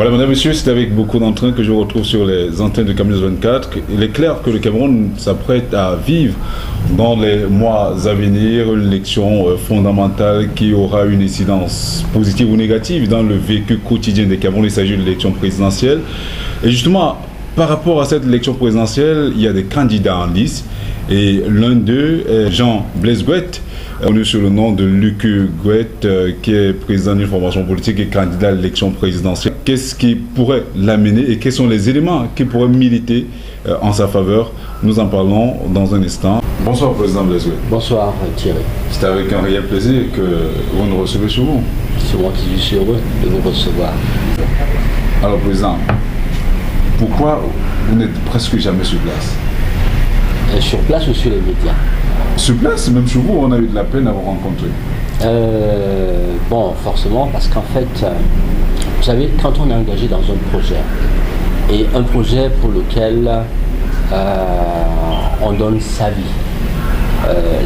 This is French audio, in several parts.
Voilà, mesdames et messieurs, c'est avec beaucoup d'entrain que je vous retrouve sur les antennes de Camille 24. Il est clair que le Cameroun s'apprête à vivre dans les mois à venir une élection fondamentale qui aura une incidence positive ou négative dans le vécu quotidien des Camerounais. Il s'agit de l'élection présidentielle. Et justement, par rapport à cette élection présidentielle, il y a des candidats en lice. Et l'un d'eux est Jean Blaise Guette, connu sous le nom de Luc Guette, qui est président d'une formation politique et candidat à l'élection présidentielle. Qu'est-ce qui pourrait l'amener et quels sont les éléments qui pourraient militer en sa faveur? Nous en parlons dans un instant. Bonsoir, président Blaise Guette. Bonsoir, Thierry. C'est avec un réel plaisir que vous nous recevez chez vous. C'est moi qui suis heureux de vous recevoir. Alors, président, pourquoi vous n'êtes presque jamais sur place? Sur place ou sur les médias? Sur place, même chez vous, on a eu de la peine à vous rencontrer. Bon, forcément, parce qu'en fait, vous savez, quand on est engagé dans un projet, et un projet pour lequel on donne sa vie,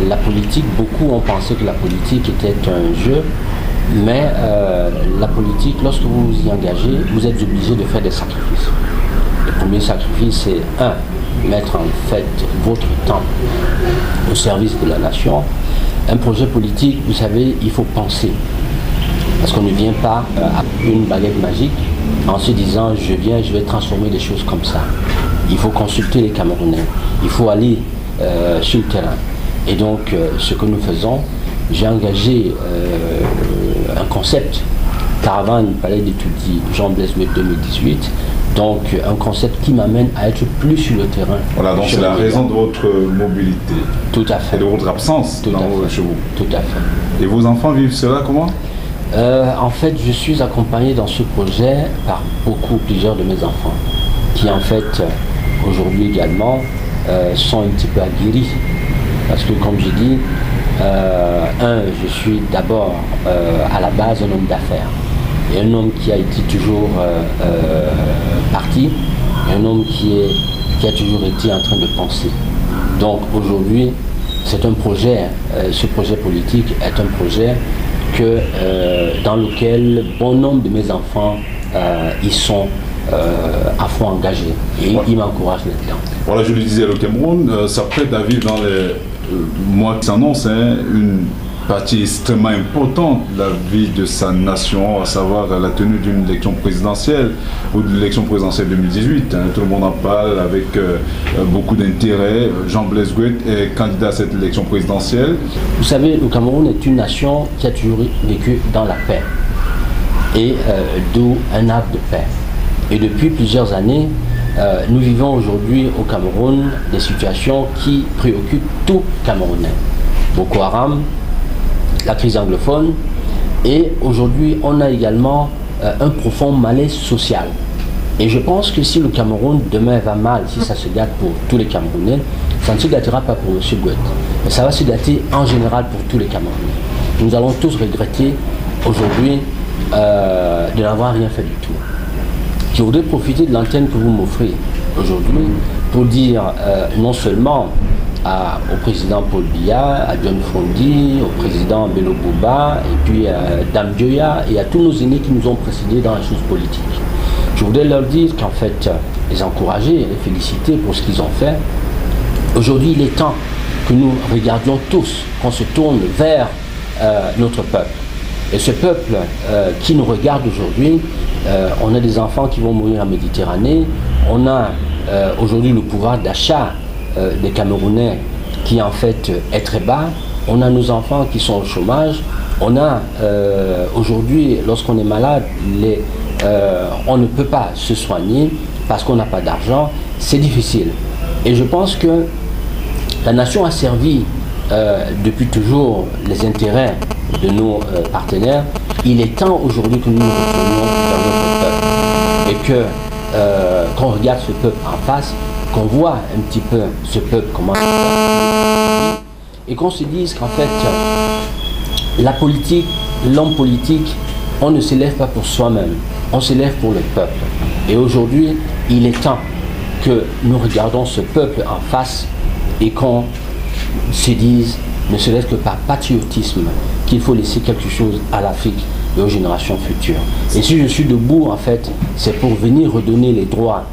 la politique, beaucoup ont pensé que la politique était un jeu, mais la politique, lorsque vous vous y engagez, vous êtes obligé de faire des sacrifices. Le premier sacrifice, c'est mettre en fait votre temps au service de la nation. Un projet politique, vous savez, il faut penser. Parce qu'on ne vient pas à une baguette magique en se disant je viens, je vais transformer les choses comme ça. Il faut consulter les Camerounais, il faut aller sur le terrain. Et donc ce que nous faisons, j'ai engagé un concept, Caravane Palais d'études Jean Blaise Guette 2018, donc un concept qui m'amène à être plus sur le terrain. Voilà, donc c'est la raison de votre mobilité. Tout à fait. Et de votre absence chez vous. Tout à fait. Et vos enfants vivent cela comment? En fait, je suis accompagné dans ce projet par plusieurs de mes enfants, qui en fait, aujourd'hui également, sont un petit peu aguerris. Parce que comme je dis, je suis d'abord à la base un homme d'affaires. Et un homme qui a été toujours parti, et un homme qui a toujours été en train de penser. Donc aujourd'hui, c'est un projet, ce projet politique est un projet dans lequel bon nombre de mes enfants ils sont à fond engagés et ils m'encouragent là-dedans. Voilà, je le disais, le Cameroun s'apprête à vivre dans les mois qui s'annoncent une partie extrêmement importante de la vie de sa nation, à savoir la tenue d'une élection présidentielle ou de l'élection présidentielle 2018. Tout le monde en parle avec beaucoup d'intérêt. Jean Blaise Guette est candidat à cette élection présidentielle. Vous savez, le Cameroun est une nation qui a toujours vécu dans la paix, et d'où un arbre de paix. Et depuis plusieurs années, nous vivons aujourd'hui au Cameroun des situations qui préoccupent tout Camerounais. Boko Haram, la crise anglophone, et aujourd'hui on a également un profond malaise social. Et je pense que si le Cameroun demain va mal, si ça se gâte pour tous les Camerounais, ça ne se gâtera pas pour M. Guette, mais ça va se gâter en général pour tous les Camerounais. Nous allons tous regretter aujourd'hui de n'avoir rien fait du tout. Je voudrais profiter de l'antenne que vous m'offrez aujourd'hui pour dire non seulement au président Paul Biya, à John Fondi, au président Bello Bouba, et puis à Dame Dioya et à tous nos aînés qui nous ont précédés dans la chose politique. Je voudrais leur dire qu'en fait, les encourager et les féliciter pour ce qu'ils ont fait. Aujourd'hui, il est temps que nous regardions tous, qu'on se tourne vers notre peuple. Et ce peuple qui nous regarde aujourd'hui, on a des enfants qui vont mourir en Méditerranée, on a aujourd'hui le pouvoir d'achat des Camerounais qui en fait est très bas, on a nos enfants qui sont au chômage, on a aujourd'hui, lorsqu'on est malade, on ne peut pas se soigner parce qu'on n'a pas d'argent, c'est difficile. Et je pense que la nation a servi depuis toujours les intérêts de nos partenaires. Il est temps aujourd'hui que nous nous retournions vers notre peuple et que qu'on regarde ce peuple en face, qu'on voit un petit peu ce peuple comment et qu'on se dise qu'en fait la politique, l'homme politique, on ne se lève pas pour soi-même, on se lève pour le peuple. Et aujourd'hui, il est temps que nous regardons ce peuple en face et qu'on se dise, ne serait-ce que par patriotisme, qu'il faut laisser quelque chose à l'Afrique et aux générations futures. Et si je suis debout, en fait, c'est pour venir redonner les droits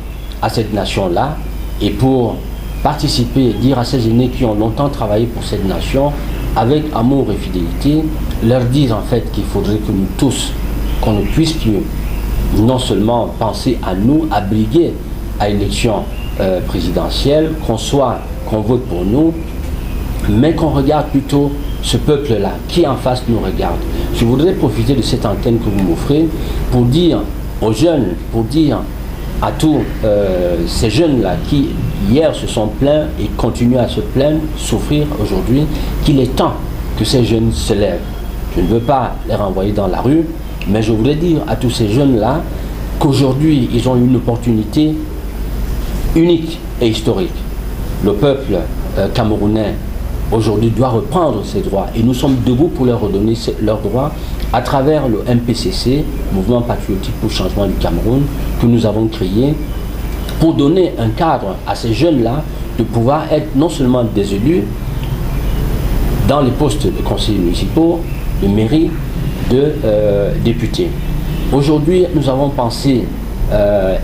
à cette nation-là et pour participer, dire à ces aînés qui ont longtemps travaillé pour cette nation, avec amour et fidélité, leur dire en fait qu'il faudrait que nous tous, qu'on ne puisse plus non seulement penser à nous, à briguer à l'élection présidentielle, qu'on vote pour nous, mais qu'on regarde plutôt ce peuple-là, qui en face nous regarde. Je voudrais profiter de cette antenne que vous m'offrez pour dire aux jeunes, pour dire à tous ces jeunes-là qui hier se sont plaints et continuent à se plaindre, souffrir aujourd'hui, qu'il est temps que ces jeunes se lèvent. Je ne veux pas les renvoyer dans la rue, mais je voudrais dire à tous ces jeunes-là qu'aujourd'hui, ils ont une opportunité unique et historique. Le peuple camerounais aujourd'hui doit reprendre ses droits et nous sommes debout pour leur redonner leurs droits à travers le MPCC, Mouvement Patriotique pour le Changement du Cameroun, que nous avons créé pour donner un cadre à ces jeunes-là de pouvoir être non seulement des élus dans les postes de conseillers municipaux, de mairie, de députés. Aujourd'hui, nous avons pensé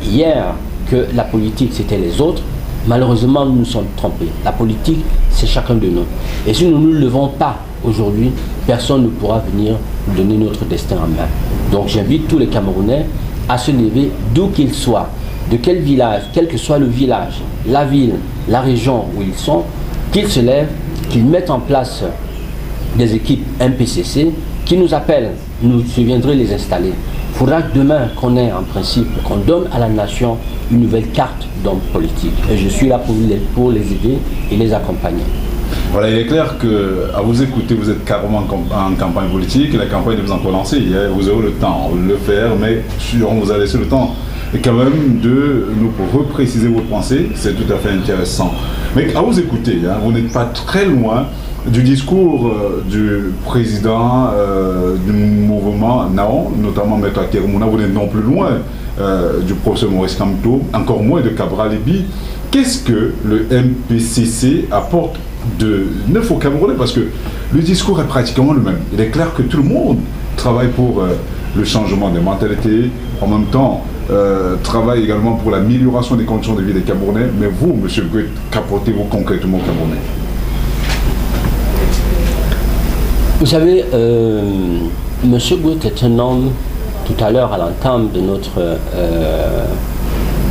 hier que la politique c'était les autres. Malheureusement, nous nous sommes trompés. La politique, c'est chacun de nous. Et si nous ne nous levons pas aujourd'hui, personne ne pourra venir nous donner notre destin en main. Donc j'invite tous les Camerounais à se lever d'où qu'ils soient, de quel village, quel que soit le village, la ville, la région où ils sont, qu'ils se lèvent, qu'ils mettent en place des équipes MPCC qui nous appellent, je viendrai les installer. Il faudra que demain qu'on ait en principe, qu'on donne à la nation une nouvelle carte d'homme politique. Et je suis là pour les aider et les accompagner. Voilà, il est clair qu'à vous écouter, vous êtes carrément en campagne politique, et la campagne est vous encore lancée. Vous avez le temps de le faire, mais on vous a laissé le temps et quand même de nous repréciser votre pensée. C'est tout à fait intéressant. Mais à vous écouter, vous n'êtes pas très loin du discours du président du mouvement Naon, notamment Maître Akeroumuna. Vous n'êtes non plus loin du professeur Maurice Kamto, encore moins de Cabral Libi. Qu'est-ce que le MPCC apporte de neuf aux Camerounais? Parce que le discours est pratiquement le même. Il est clair que tout le monde travaille pour le changement des mentalités, en même temps travaille également pour l'amélioration des conditions de vie des Camerounais. Mais vous, M. Gouet, qu'apportez-vous concrètement aux Camerounais? Vous savez, M. Gouet est un homme, tout à l'heure à l'entame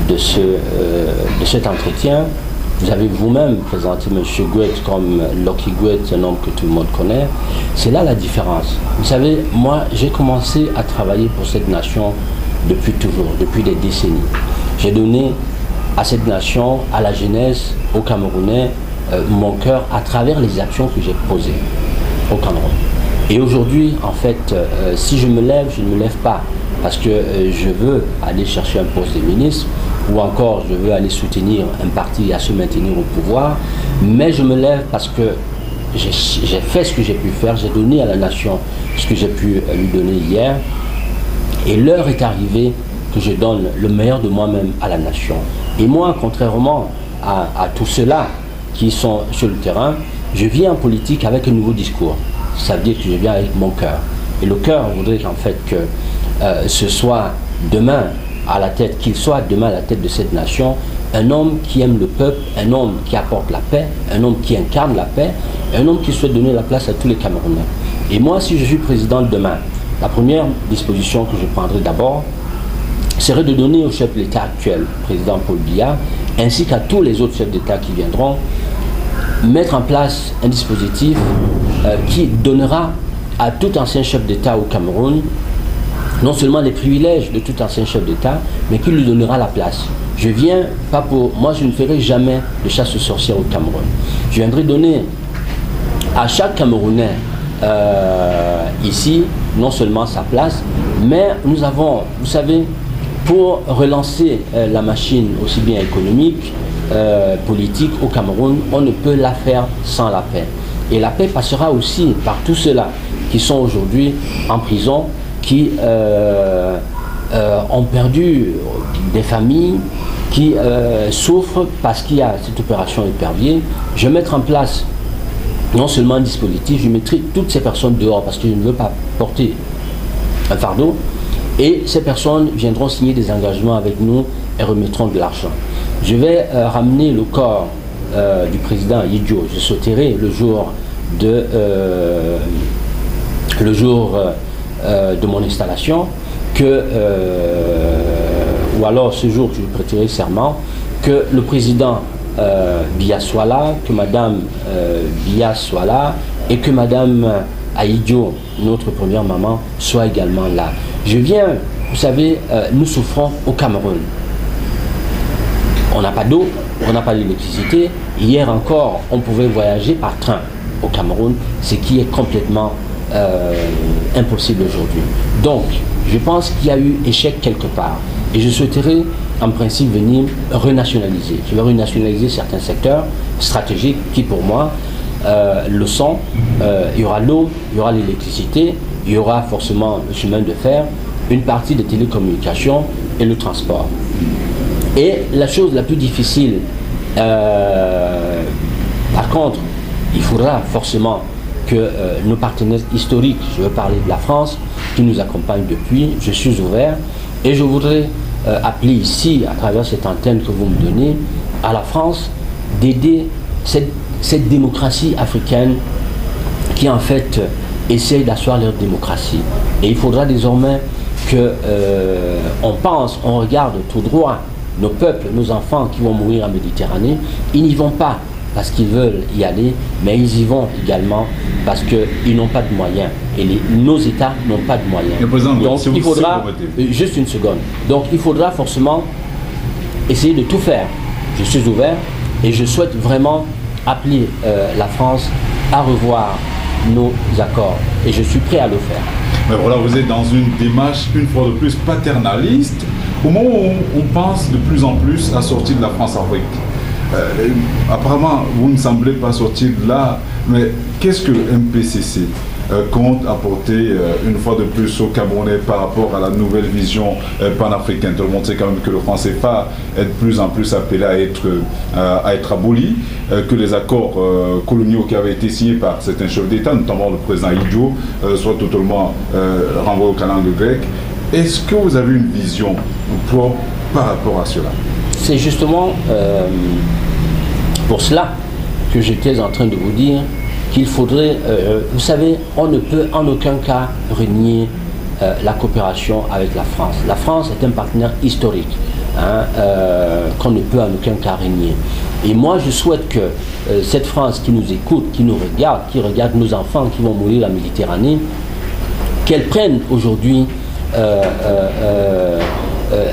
de cet entretien, vous avez vous-même présenté M. Gouet comme Lucky Gouet, un homme que tout le monde connaît. C'est là la différence. Vous savez, moi, j'ai commencé à travailler pour cette nation depuis toujours, depuis des décennies. J'ai donné à cette nation, à la jeunesse, aux Camerounais, mon cœur à travers les actions que j'ai posées au Cameroun. Et aujourd'hui, en fait, si je me lève, je ne me lève pas parce que je veux aller chercher un poste de ministre ou encore je veux aller soutenir un parti à se maintenir au pouvoir, mais je me lève parce que j'ai fait ce que j'ai pu faire, j'ai donné à la nation ce que j'ai pu lui donner hier, et l'heure est arrivée que je donne le meilleur de moi-même à la nation. Et moi, contrairement à tous ceux-là qui sont sur le terrain, je viens en politique avec un nouveau discours. Ça veut dire que je viens avec mon cœur. Et le cœur voudrait en fait que ce soit demain à la tête, qu'il soit demain à la tête de cette nation, un homme qui aime le peuple, un homme qui apporte la paix, un homme qui incarne la paix, un homme qui souhaite donner la place à tous les Camerounais. Et moi, si je suis président demain, la première disposition que je prendrai d'abord serait de donner au chef de l'État actuel, président Paul Biya, ainsi qu'à tous les autres chefs d'État qui viendront, mettre en place un dispositif qui donnera à tout ancien chef d'État au Cameroun non seulement les privilèges de tout ancien chef d'État, mais qui lui donnera la place. Je viens pas pour... Moi, je ne ferai jamais de chasse aux sorcières au Cameroun. Je viendrai donner à chaque Camerounais ici, non seulement sa place, mais nous avons, vous savez, pour relancer la machine aussi bien économique, politique au Cameroun, on ne peut la faire sans la paix. Et la paix passera aussi par tous ceux-là qui sont aujourd'hui en prison, qui ont perdu des familles, qui souffrent parce qu'il y a cette opération épervier. Je vais mettre en place non seulement un dispositif, je mettrai toutes ces personnes dehors parce que je ne veux pas porter un fardeau, et ces personnes viendront signer des engagements avec nous et remettront de l'argent. Je vais ramener le corps du président Idjo. Je souhaiterais le jour de mon installation ou alors ce jour que je prêterai serment, que le président Biya soit là, que madame Biya soit là et que madame Aïdjo, notre première maman, soit également là. Je viens, vous savez, nous souffrons au Cameroun. On n'a pas d'eau, on n'a pas d'électricité. Hier encore, on pouvait voyager par train au Cameroun, ce qui est complètement impossible aujourd'hui. Donc, je pense qu'il y a eu échec quelque part. Et je souhaiterais, en principe, venir renationaliser. Je vais renationaliser certains secteurs stratégiques qui, pour moi, le sont. Il y aura l'eau, il y aura l'électricité, il y aura forcément le chemin de fer, une partie des télécommunications et le transport. Et la chose la plus difficile, par contre, il faudra forcément que nos partenaires historiques, je veux parler de la France, qui nous accompagnent depuis, je suis ouvert et je voudrais appeler ici, à travers cette antenne que vous me donnez, à la France d'aider cette démocratie africaine qui en fait essaye d'asseoir leur démocratie. Et il faudra désormais que on pense, on regarde tout droit nos peuples, nos enfants qui vont mourir en Méditerranée. Ils n'y vont pas parce qu'ils veulent y aller, mais ils y vont également parce qu'ils n'ont pas de moyens. Et nos États n'ont pas de moyens. Donc il faudra, juste une seconde, donc il faudra forcément essayer de tout faire. Je suis ouvert et je souhaite vraiment appeler la France à revoir nos accords. Et je suis prêt à le faire. Mais voilà, vous êtes dans une démarche, une fois de plus, paternaliste, au moment où on pense de plus en plus à sortir de la France-Afrique. Apparemment, vous ne semblez pas sortir de là, mais qu'est-ce que MPCC compte apporter une fois de plus aux Camerounais par rapport à la nouvelle vision panafricaine? Tout le monde sait quand même que le franc CFA est de plus en plus appelé à être aboli, que les accords coloniaux qui avaient été signés par certains chefs d'État, notamment le président Idjo, soient totalement renvoyés aux calendes grecques. Est-ce que vous avez une vision propre par rapport à cela? C'est justement pour cela que j'étais en train de vous dire qu'il faudrait, vous savez, on ne peut en aucun cas renier la coopération avec la France. La France est un partenaire historique qu'on ne peut en aucun cas renier. Et moi, je souhaite que cette France qui nous écoute, qui nous regarde, qui regarde nos enfants qui vont mourir en Méditerranée, qu'elle prenne aujourd'hui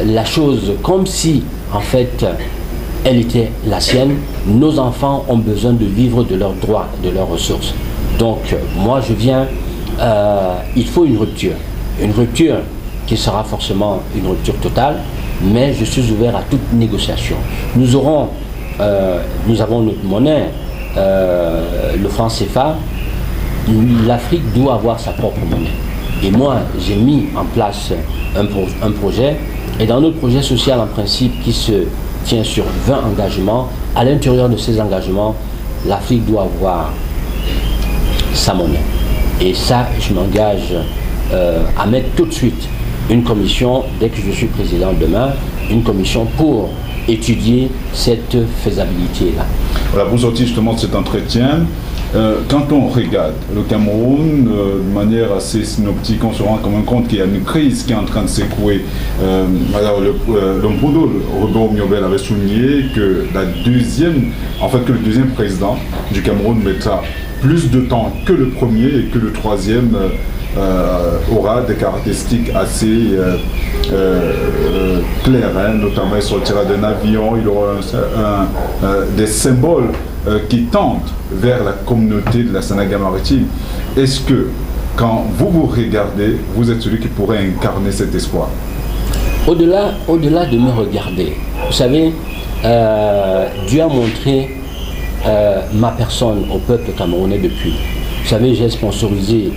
la chose comme si, en fait, elle était la sienne. Nos enfants ont besoin de vivre de leurs droits, de leurs ressources. Donc, moi, je viens, il faut une rupture qui sera forcément une rupture totale, mais je suis ouvert à toute négociation. Nous avons notre monnaie, le franc CFA. L'Afrique doit avoir sa propre monnaie. Et moi, j'ai mis en place un projet, et dans notre projet social, en principe, qui se tient sur 20 engagements, à l'intérieur de ces engagements, l'Afrique doit avoir sa monnaie. Et ça, je m'engage à mettre tout de suite une commission, dès que je suis président demain, une commission pour étudier cette faisabilité-là. Voilà, pour sortir justement de cet entretien, quand on regarde le Cameroun de manière assez synoptique, on se rend quand même compte qu'il y a une crise qui est en train de s'écrouler. L'homme Pondo, Robert Miobel, avait souligné que le deuxième président du Cameroun mettra plus de temps que le premier et que le troisième aura des caractéristiques assez claires, notamment il sortira d'un avion, il aura des symboles qui tendent vers la communauté de la Sénégal maritime. Est-ce que, quand vous regardez, vous êtes celui qui pourrait incarner cet espoir? Au-delà de me regarder, vous savez, Dieu a montré ma personne au peuple camerounais depuis. Vous savez, j'ai sponsorisé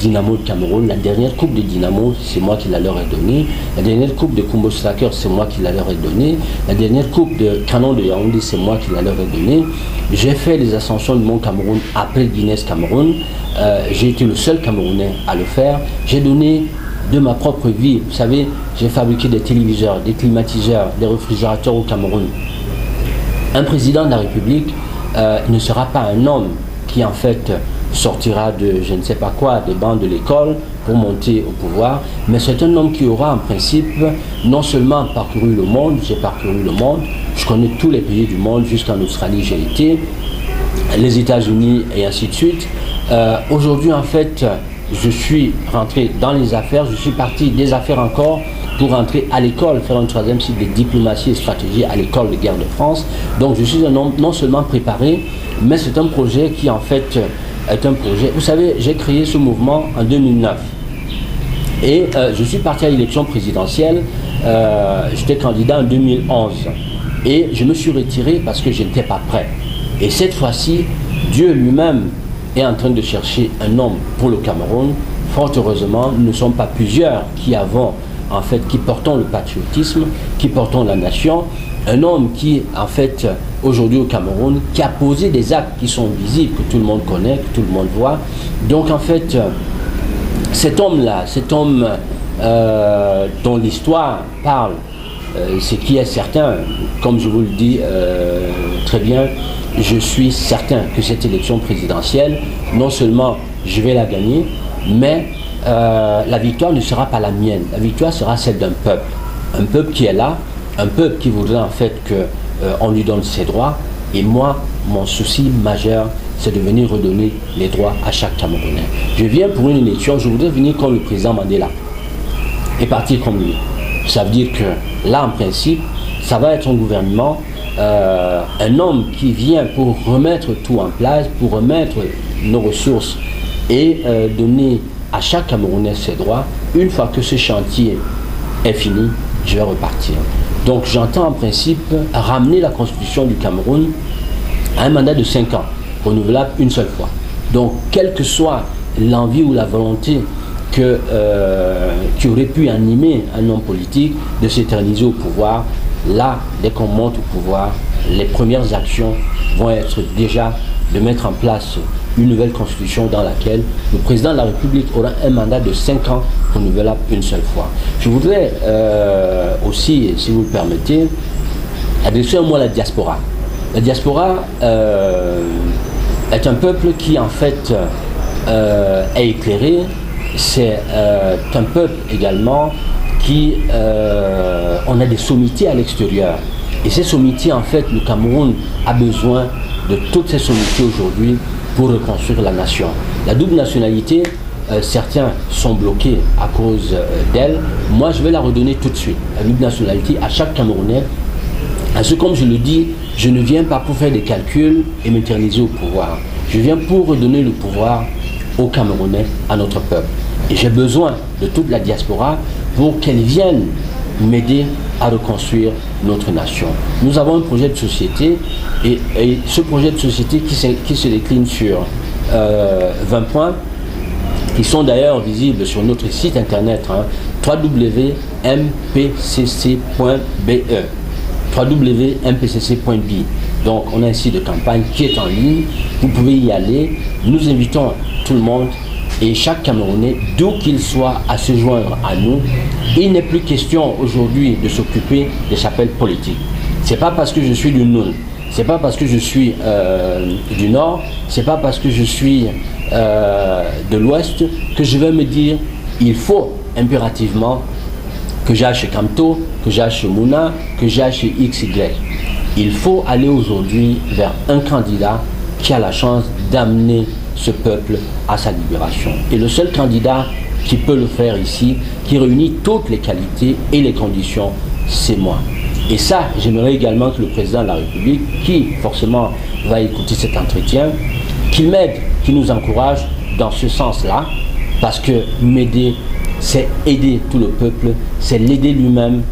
Dynamo de Cameroun. La dernière coupe de Dynamo, c'est moi qui la leur ai donnée. La dernière coupe de Kumbo Slacker, c'est moi qui la leur ai donnée. La dernière coupe de Canon de Yaoundé, c'est moi qui la leur ai donnée. J'ai fait les ascensions de mon Cameroun après Guinness Cameroun. J'ai été le seul Camerounais à le faire. J'ai donné de ma propre vie. Vous savez, j'ai fabriqué des téléviseurs, des climatiseurs, des réfrigérateurs au Cameroun. Un président de la République ne sera pas un homme qui en fait sortira de je ne sais pas quoi, des bancs de l'école pour monter au pouvoir, mais c'est un homme qui aura en principe non seulement parcouru le monde, j'ai parcouru le monde, je connais tous les pays du monde, jusqu'en Australie j'ai été, les États-Unis et ainsi de suite. Aujourd'hui en fait, je suis rentré dans les affaires, je suis parti des affaires encore pour rentrer à l'école, faire un troisième cycle de diplomatie et stratégie à l'école de guerre de France. Donc je suis un homme non seulement préparé, mais c'est un projet qui en fait est un projet. Vous savez, j'ai créé ce mouvement en 2009 et je suis parti à l'élection présidentielle, j'étais candidat en 2011 et je me suis retiré parce que je n'étais pas prêt. Et cette fois-ci, Dieu lui-même est en train de chercher un homme pour le Cameroun. Fort heureusement, nous ne sommes pas plusieurs qui avons, en fait, qui portons le patriotisme, qui portons la nation. Un homme qui, en fait, aujourd'hui au Cameroun, qui a posé des actes qui sont visibles, que tout le monde connaît, que tout le monde voit. Donc, en fait, cet homme-là, cet homme dont l'histoire parle, ce qui est certain, comme je vous le dis très bien, je suis certain que cette élection présidentielle, non seulement je vais la gagner, mais la victoire ne sera pas la mienne. La victoire sera celle d'un peuple. Un peuple qui est là, un peuple qui voudrait en fait qu'on lui donne ses droits. Et moi, mon souci majeur, c'est de venir redonner les droits à chaque Camerounais. Je viens pour une élection, je voudrais venir comme le président Mandela et partir comme lui. Ça veut dire que là, en principe, ça va être un gouvernement, un homme qui vient pour remettre tout en place, pour remettre nos ressources et donner à chaque Camerounais ses droits. Une fois que ce chantier est fini, je vais repartir. Donc j'entends en principe ramener la constitution du Cameroun à un mandat de 5 ans, renouvelable une seule fois. Donc quelle que soit l'envie ou la volonté qui aurait pu animer un homme politique de s'éterniser au pouvoir, là, dès qu'on monte au pouvoir, les premières actions vont être déjà de mettre en place une nouvelle constitution dans laquelle le président de la République aura un mandat de 5 ans renouvelable une seule fois. Je voudrais aussi, si vous le permettez, adresser un mot à la diaspora. La diaspora est un peuple qui en fait est éclairé. C'est un peuple également qui, on a des sommités à l'extérieur. Et ces sommités, en fait, le Cameroun a besoin de toutes ces sommités aujourd'hui pour reconstruire la nation. La double nationalité, certains sont bloqués à cause d'elle. Moi, je vais la redonner tout de suite. La double nationalité à chaque Camerounais. Parce que, comme je le dis, je ne viens pas pour faire des calculs et m'éterniser au pouvoir. Je viens pour redonner le pouvoir aux Camerounais, à notre peuple. Et j'ai besoin de toute la diaspora pour qu'elle vienne m'aider à reconstruire notre nation. Nous avons un projet de société et ce projet de société qui se décline sur 20 points qui sont d'ailleurs visibles sur notre site internet www.mpcc.be www.mpcc.be. Donc on a un site de campagne qui est en ligne, vous pouvez y aller, nous invitons tout le monde et chaque Camerounais, d'où qu'il soit, à se joindre à nous. Il n'est plus question aujourd'hui de s'occuper des chapelles politiques. C'est pas parce que je suis du Nord, c'est pas parce que je suis du Nord, c'est pas parce que je suis de l'Ouest que je vais me dire il faut impérativement que j'aille chez Camto, que j'aille chez Mouna, que j'aille chez XY. Il faut aller aujourd'hui vers un candidat qui a la chance d'amener ce peuple à sa libération. Et le seul candidat qui peut le faire ici, qui réunit toutes les qualités et les conditions, c'est moi. Et ça, j'aimerais également que le président de la République, qui forcément va écouter cet entretien, qu'il m'aide, qu'il nous encourage dans ce sens-là, parce que m'aider, c'est aider tout le peuple, c'est l'aider lui-même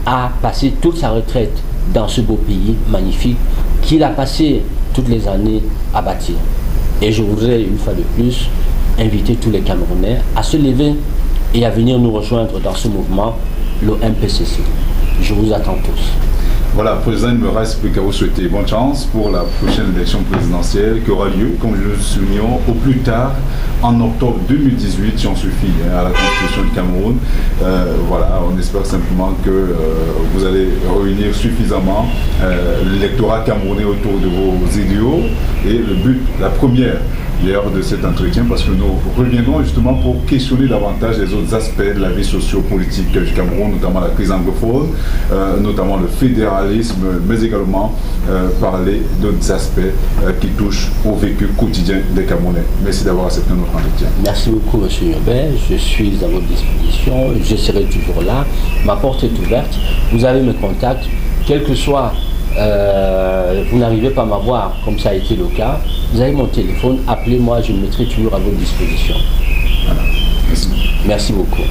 à passer toute sa retraite dans ce beau pays magnifique qu'il a passé toutes les années à bâtir. Et je voudrais une fois de plus inviter tous les Camerounais à se lever et à venir nous rejoindre dans ce mouvement, le MPCC. Je vous attends tous. Voilà, Président, il me reste plus qu'à vous souhaiter bonne chance pour la prochaine élection présidentielle qui aura lieu, comme je le souligne, au plus tard en octobre 2018, si on suffit à la Constitution du Cameroun. Voilà, on espère simplement que vous allez réunir suffisamment l'électorat camerounais autour de vos idéaux. Et le but, la première d'ailleurs de cet entretien, parce que nous reviendrons justement pour questionner davantage les autres aspects de la vie socio-politique du Cameroun, notamment la crise anglophone, notamment le fédéralisme, mais également parler d'autres aspects qui touchent au vécu quotidien des Camerounais. Merci d'avoir accepté notre entretien. Merci beaucoup, M. Yobert. Je suis à votre disposition. Je serai toujours là. Ma porte est ouverte. Vous avez mes contacts, quel que soit. Vous n'arrivez pas à m'avoir, comme ça a été le cas, vous avez mon téléphone, appelez-moi, je me mettrai toujours à votre disposition. Voilà. Merci. Merci beaucoup.